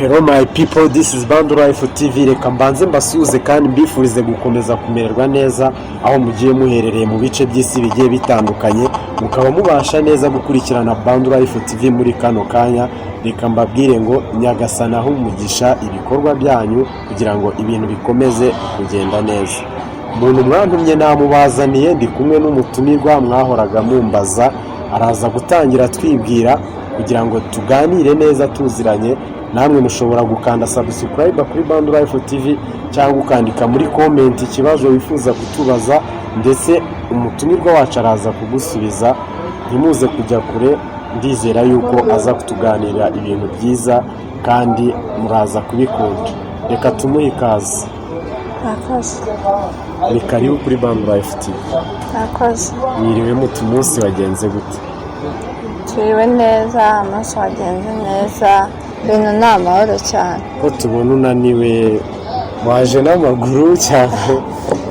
Hello my people, this is Band Life TV. Reka mbanze mbasuze kandi mbifurize gukomeza kumererwa neza aho mugiye muherereye mu bice by'isi bigiye bitandukanye, mukaba mubasha neza gukurikirana Band Life TV muri kano kanya. Reka mbabwire ngo Nyagasani aho umugisha ibikorwa byanyu kugira ngo ibintu bikomeze kugenda neza. Umuntu mwantumye namubazaniye, ndi kumwe n'umutumirwa mwahoraga mumbaza, araza gutangira twibwira kugira ngo tuganire neza tuziranye. Namwe mushobora gukanda subscribe kuri Band Life TV cyangwa ukandika muri comment ikibazo wifuza kutubaza, ndetse umutumirwa wacu araza kugusubiza. Ntimuze kujya kure, ndizera yuko aza kutuganirira ibintu byiza kandi muraza kubikunda. Reka tumuhe ikaze. Akoze. Ni karibu kuri Band Life TV. Akoze. Mwiriwe mu tumunsi wagenze gute? Turiwe neza, amaso wagenze neza, ibintu ni amahoro cyane. Ko tubona unaniwe, waje n'amaguru cyane?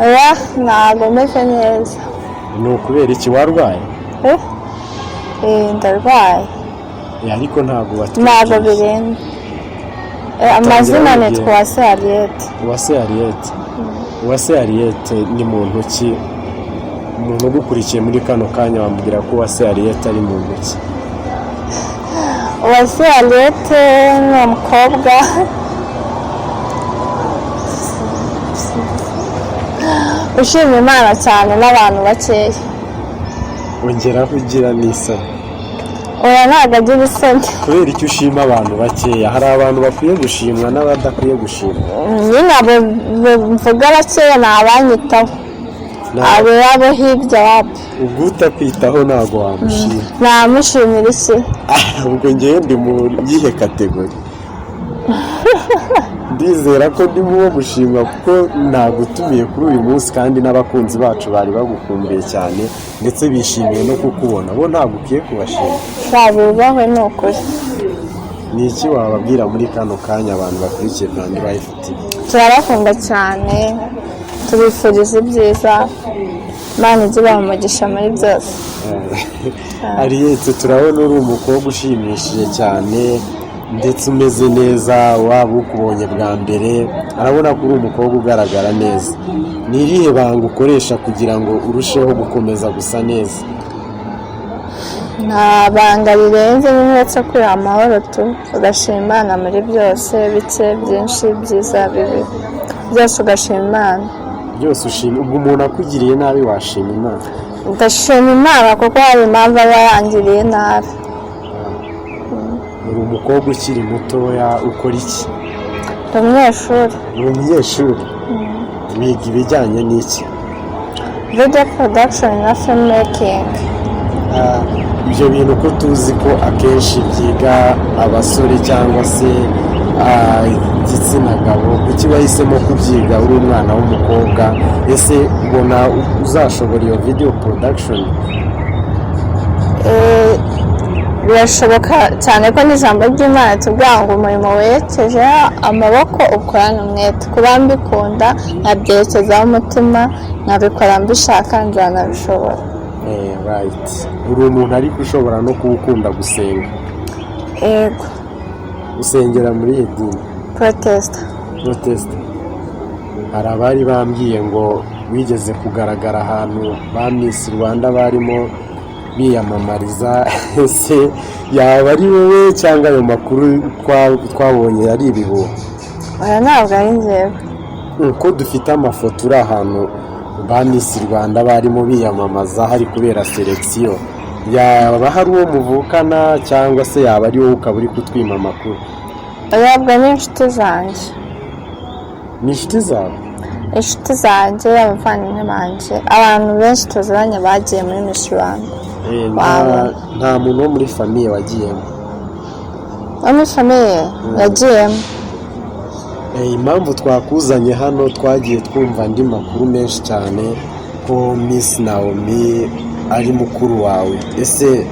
Oya, ntabwo meze neza. Ni ukubera iki, warwaye? Ndarwaye. Ariko ntabwo watubwiye. Ntabwo birenze. Amazina nitwa Uwase Harriet. Uwase Harriet. Uwase Harriet ni muntu ki? Umuntu ugukurikiye muri kano kanya wambwira ko Uwase Harriet ari muntu ki? Uwase Harriet ni umukobwa ushima Imana cyane n'abantu bakeya. Ongeraho ugira n'isoni. Oya, ntabwo agira isoni. Kubera icyo ushima abantu bakeya? Hari abantu bakwiye gushimwa n'abadakwiye gushimwa. Nyine abo mvuga bakeya ni abanyitaho, abo hirya wapi. Ubwo utakwitaho ntabwo wamushima. Namushimira iki? Ubwo ngewe ndi mu yihe kategori? Ndizera ko ndi mu wo gushimwa kuko nagutumiye kuri uyu munsi, kandi n'abakunzi bacu bari bagukumbuye cyane ndetse bishimiye no kukubona. Bo ntabwo ukwiye kubashima. Babubahwe ni ukuri. Ni iki wababwira muri kano kanya abantu bakurikiye Band Life TV? Turabakunda cyane, tubifuriza ibyiza, Imana ijye ibaha umugisha muri byose. Harriet, turabona uri umukobwa ushimishije cyane ndetse umeze neza, waba ukubonye bwa mbere arabona ko uri umukobwa ugaragara neza. Ni irihe banga ukoresha kugira ngo urusheho gukomeza gusa neza? Nta banga rirenze, uretse kwiha amahoro tu, ugashima Imana muri byose, bike byinshi byiza bibi byose ugashima Imana. Byose ushima. Ubwo umuntu akugiriye nabi washima Imana? Ndashima Imana kuko hari impamvu aba yangiriye nabi. Uri umukobwa ukiri mutoya, ukora iki? Ndi umunyeshuri. Uri umunyeshuri? Wiga ibijyanye n'iki? Video production na film making. Ibyo bintu ko tuzi ko akenshi byiga abasore cyangwa se igitsina gabo, kuki wahisemo kubyiga uri umwana w'umukobwa? Ese ubona uzashobora iyo video production? Birashoboka cyane ko n'ijambo ry'Imana tubwira ngo umurimo werekeje amaboko ukorana umwete. Kuba mbikunda nkabyerekezaho umutima, nkabikora mbishaka, nzanabishobora. Right. Uri umuntu ariko ushobora no kuwukunda gusenga? Yego. Usengera muri idini? Protestant. Hari abari bambwiye ngo wigeze kugaragara ahantu ba Miss Rwanda barimo biyamamariza. Ese yaba ari wowe cyangwa ayo makuru twabonye ari ibihuha? Oya, ntabwo ari njyewe. Uko dufite amafoto uri ahantu ba Miss Rwanda barimo biyamamaza, hari kubera selection. Yaba hari uwo muvukana cyangwa se yaba ari wowe ukaba uri kutwima amakuru? Oya, ubwo ni inshuti zanjye. Ni inshuti zawe? Inshuti zanjye, abavandimwe banjye, abantu benshi tuziranye bagiye muri Miss Rwanda. Nta muntu wo muri famiye wagiyemo? Wo muri famiye yagiyemo. Impamvu twakuzanye hano, twagiye twumva andi makuru menshi cyane ko Miss Naomi ari mukuru wawe. Ese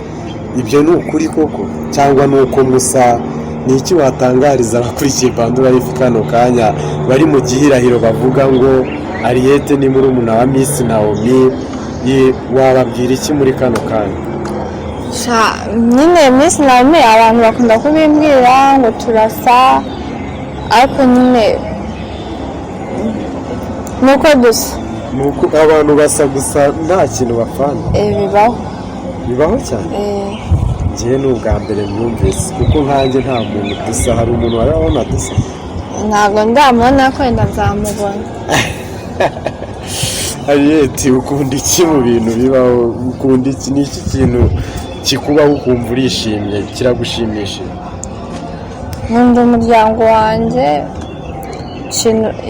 ibyo ni ukuri koko cyangwa ni uko musa? Ni iki watangariza abakurikiye Band Life kano kanya bari mu gihirahiro bavuga ngo Harriet ni murumuna wa Miss Naomi? Wababwira iki muri kano kanya? nyine Miss Naomi abantu bakunda kubimbwira ngo turasa ariko nyine nuko dusa nuko abantu basa gusa nta kintu bapfana. bibaho cyane. Njyewe ni ubwa mbere myumvise kuko nkanjye nta muntu dusa. Hari umuntu warabona dusa? ntabwo ndamubona ko wenda nzamubona. Hariyeti, ukunda iki mu bintu bibaho? Ukunda iki? Ni iki kintu kikubaho ukumva urishimye kiragushimishije? nkunda umuryango wanjye,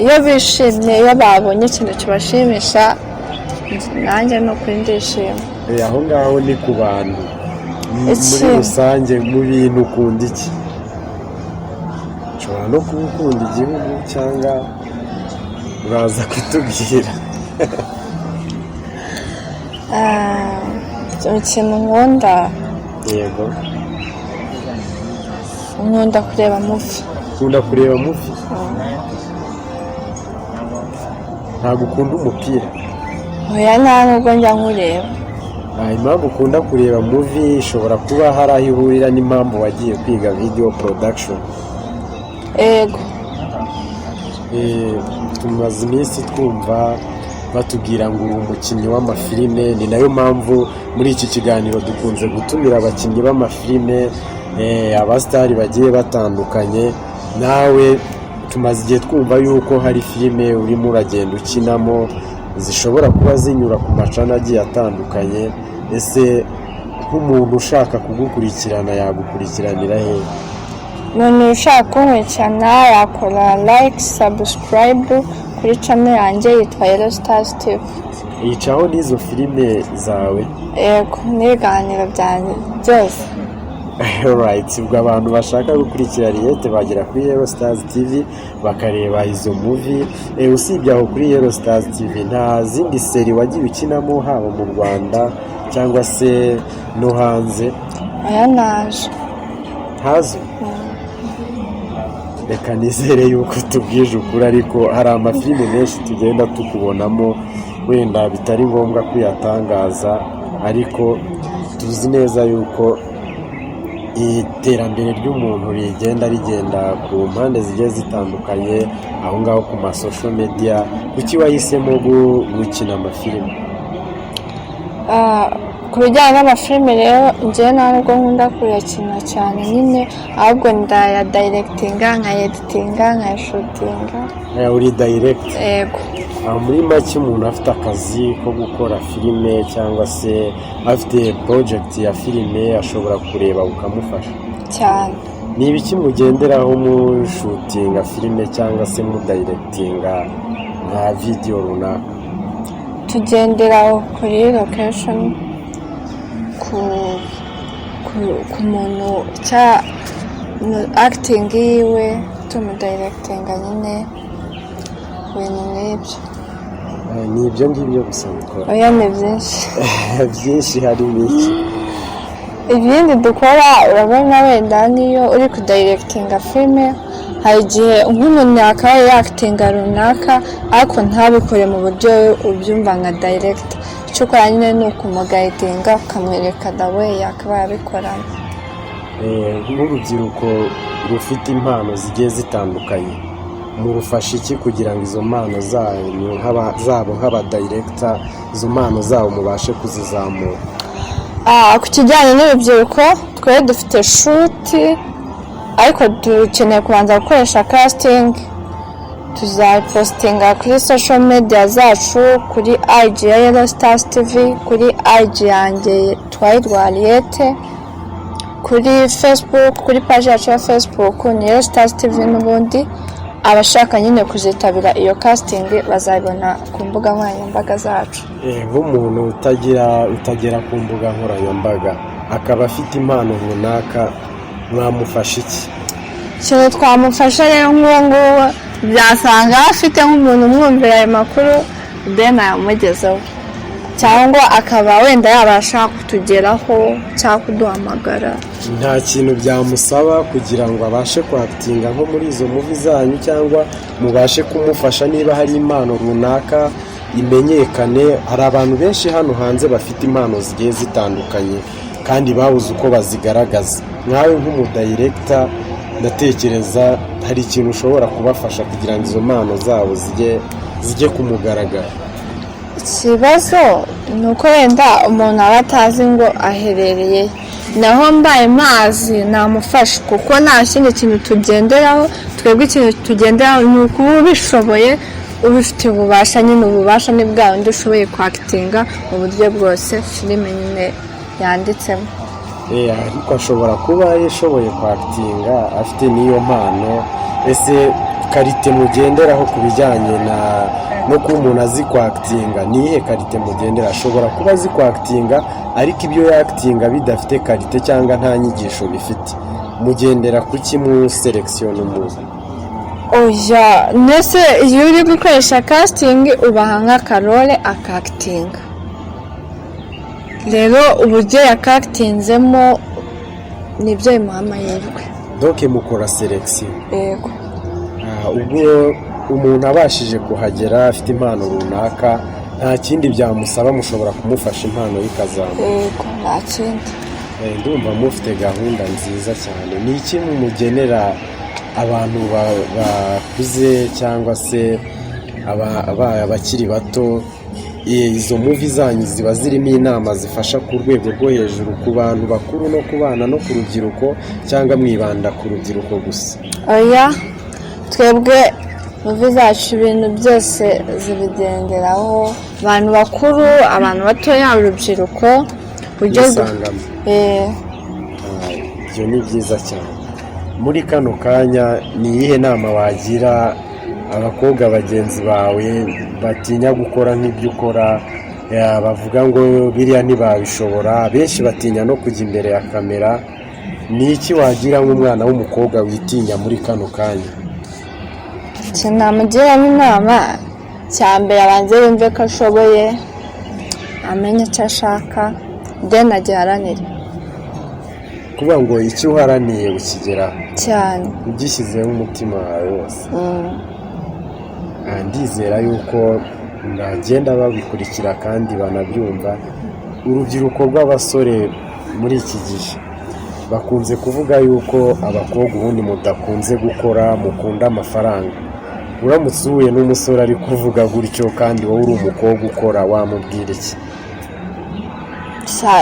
iyo bishimye, iyo babonye ikintu kibashimisha nanjye ni ukuri ndishima. Aho ngaho ni ku bantu. Muri rusange mu bintu ukunda iki? Ushobora no kuba ukunda igihugu cyangwa uraza kutubwira. ikintu nkunda, yego, nkunda kureba muvi. ukunda kureba muvi? ntabwo ukunda umupira? oya, nta nubwo njya nkureba. Impamvu ukunda kureba muvi ishobora kuba hari aho ihurira n'impamvu wagiye kwiga video production. Yego. Tumaze iminsi twumva batubwira ngo uri umukinnyi w'amafilime, ni nayo mpamvu muri iki kiganiro dukunze gutumira abakinnyi b'amafilime, abasitari bagiye batandukanye. Nawe tumaze igihe twumva yuko hari filime urimo uragenda ukinamo zishobora kuba zinyura ku macana agiye atandukanye. Ese nk'umuntu ushaka kugukurikirana yagukurikiranira he? umuntu ushaka kunkurikirana yakora like, subscribe kuri channel yanjye yitwa Yellow Stars TV. Yicaho n'izo filime zawe? Yego, n'ibiganiro byanjye byose. Alright, ubwo abantu bashaka gukurikira Hariyeti bagera kuri Yellow Stars TV bakareba izo movie. Usibye aho kuri Yellow Stars TV nta zindi seri wagiye ukinamo haba mu Rwanda cyangwa se no hanze? Oya, naje. Hazo? Reka nizere yuko tubwije ukuri, ariko hari amafilime menshi tugenda tukubonamo wenda bitari ngombwa kuyatangaza, ariko tuzi neza yuko iterambere ry'umuntu rigenda ku mpande zigiye zitandukanye aho ngaho ku masosho media. Kuki wahisemo gukina amafilime? Ku bijyanye n'amafilime rero njyewe nta nubwo nkunda kuyakina cyane nyine, ahubwo ndaya directinga, nkayeditinga, nkayashutinga. Uri direct? Yego. Muri make umuntu afite akazi ko gukora filime cyangwa se afite project ya filime ashobora kureba ukamufasha cyane. Ni ibiki mugenderaho mu shootinga filime cyangwa se mu directinga nka video runaka? Tugendera kuri location, ku muntu acting yiwe, tumudirectinga nyine ibintu nk'ibyo. Ni ibyo ngibyo gusa bikora? Oya, ni byinshi. Byinshi harimo iki? Ibindi dukora urabona, wenda niyo uri kudirectinga filime hari igihe nk'umuntu yakaba yakitinga runaka ariko ntabikore mu buryo ubyumva nka direct. icyo ukora nyine ni ukumugayitinga ukamwereka dawe yakaba yabikoramo. Nk'urubyiruko rufite impano zigiye zitandukanye, murufasha iki kugira ngo izo mpano zabo nk'abadirekita, izo mpano zabo mubashe kuzizamura? Ku kijyanye n'urubyiruko, twe dufite shuti ariko dukeneye kubanza gukoresha casting. tuzayipositinga kuri social media zacu, kuri IG ya Yellow Stars TV, kuri IG yanjye Twahirwa Hariyete, kuri Facebook, kuri page yacu ya Facebook ni Yellow Stars TV. n'ubundi abashaka nyine kuzitabira iyo casting bazabona ku mbuga nkoranyambaga zacu. Nk'umuntu utagera ku mbuga nkoranyambaga akaba afite impano runaka, mwamufasha iki? Ikintu twamufasha rero nk'uwo nguwo byasanga afite nk'umuntu umwumvira ayo makuru then yamugezeho, cyangwa akaba wenda yabasha kutugeraho cyangwa kuduhamagara. Nta kintu byamusaba kugira ngo abashe kwakitinga nko muri izo muvi zanyu, cyangwa mubashe kumufasha niba hari impano runaka imenyekane? Hari abantu benshi hano hanze bafite impano zigiye zitandukanye kandi babuze uko bazigaragaza. Nkawe nk'umudirekita ndatekereza hari ikintu ushobora kubafasha kugira ngo izo mpano zabo zijye ku mugaragaro? ikibazo ni uko wenda umuntu aba atazi ngo aherereye, naho mbaye mazi namufasha, kuko nta kindi kintu tugenderaho. Twebwe ikintu tugenderaho ni ukuba ubishoboye, ubifitiye ububasha. Nyine ububasha ni bwa bundi ushoboye kwakitinga mu buryo bwose filime nyine yanditsemo. Ariko ashobora kuba yashoboye kwakitinga afite n'iyo mpano. Ese karite mugenderaho ku bijyanye no kuba umuntu azi kwakitinga, ni iyihe karite mugendera? Ashobora kuba azi kwakitinga ariko ibyo yakitinga bidafite karite cyangwa nta nyigisho bifite. Mugendera ku kimwe selekisiyona umuntu? Oya, ndetse iyo uri gukoresha kasitingi ubaha nk'akarole akakitinga. Rero uburyo yakakitinzemo nibyo bimuha amahirwe. Doke mukora selekisiyo? Yego. Ubwo umuntu abashije kuhagera afite impano runaka, nta kindi byamusaba, mushobora kumufasha impano y'ikazamuka? Yego, nta kindi. Ndumva mufite gahunda nziza cyane. Ni iki mugenera abantu bakuze cyangwa se abakiri bato? Izo muvi zanyu ziba zirimo inama zifasha ku rwego rwo hejuru ku bantu bakuru no ku bana no ku rubyiruko, cyangwa mwibanda ku rubyiruko gusa? Oya, twebwe muvi zacu ibintu byose zibigenderaho, abantu bakuru, abantu batoya, urubyiruko, bisangamo. Ibyo ni byiza cyane. Muri kano kanya ni iyihe nama wagira abakobwa bagenzi bawe batinya gukora nk'ibyo ukora, bavuga ngo biriya ntibabishobora, benshi batinya no kujya imbere ya kamera? Ni iki wagira nk'umwana w'umukobwa witinya muri kano kanya? namugiramo inama, cya mbere abanze yumve ko ashoboye, amenye icyo ashaka, deni agiharanire. Kuvuga ngo icyo uharaniye ukigeraho cyane, ugishyizeho umutima wawe wose. Ndizera yuko bagenda babikurikira kandi banabyumva. Urubyiruko rw'abasore muri iki gihe bakunze kuvuga yuko abakobwa ubundi mudakunze gukora, mukunda amafaranga. Uramutse uhuye n'umusore ari kuvuga gutyo kandi wowe uri umukobwa ukora, wamubwira iki?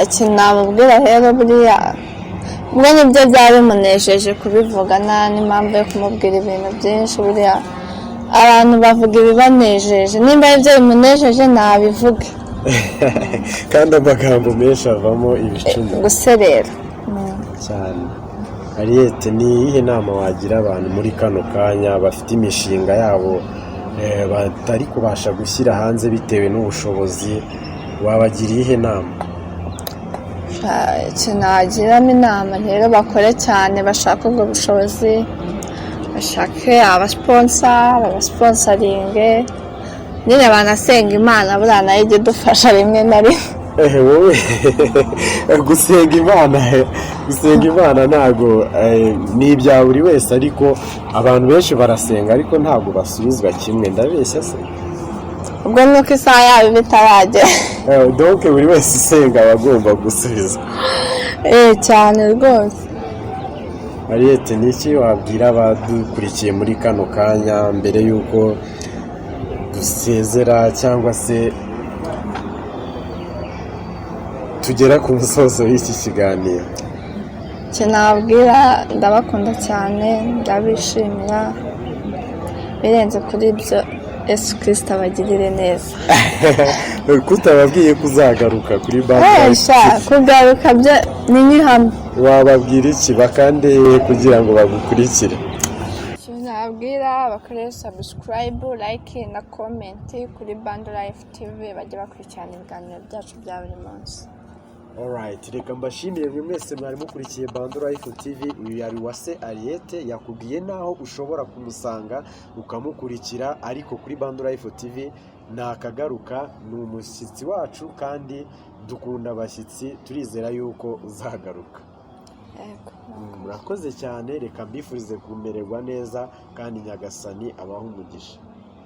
ikintu namubwira rero, buriya ubwo nibyo byaba bimunejeje kubivuga, nta n'impamvu yo kumubwira ibintu byinshi. Buriya abantu bavuga ibibanejeje, nimba ari byo bimunejeje ntabivuge. kandi amagambo menshi avamo ibicuma. guserera cyane. Ariete, ni iyihe nama wagira abantu muri kano kanya bafite imishinga yabo batari kubasha gushyira hanze bitewe n'ubushobozi? Wabagira iyihe nama? nagiramo inama rero, bakore cyane, bashake ubwo bushobozi, bashake abasiponsa, babasiponsaringe, nyine banasenga Imana, buriya nayo ijya idufasha rimwe na rimwe. Wowe gusenga Imana ntabwo ni ibya buri wese, ariko abantu benshi barasenga ariko ntabwo basubizwa kimwe. Ndabeshya se? ubwo nuko isaha yabo bitaragera. donc buri wese usenga aba agomba gusubizwa. cyane rwose. Ariete, ni iki wabwira abadukurikiye muri kano kanya mbere y'uko dusezera cyangwa se tugera ku musozo w'iki kiganiro? nabwira, ndabakunda cyane, ndabishimira, birenze kuri ibyo Yesu Kristo abagirire neza. kutababwiye kuzagaruka kuri Bandlife? Kugaruka byo ni nk'ihame. Wababwira iki bakande kugira ngo bagukurikire? Nabwira bakore subscribe, like na comment kuri Bandlife TV, bajye bakurikirana ibiganiro byacu bya buri munsi. Alright, reka mbashimire buri mwese mwari mukurikiye Bandlife TV. Uyu yari Uwase Ariete, yakubwiye naho ushobora kumusanga ukamukurikira, ariko kuri Bandlife TV nakagaruka. Ni umushyitsi wacu kandi dukunda abashyitsi, turizera yuko uzagaruka. Murakoze cyane, reka mbifurize kumererwa neza kandi Nyagasani abaho umugisha.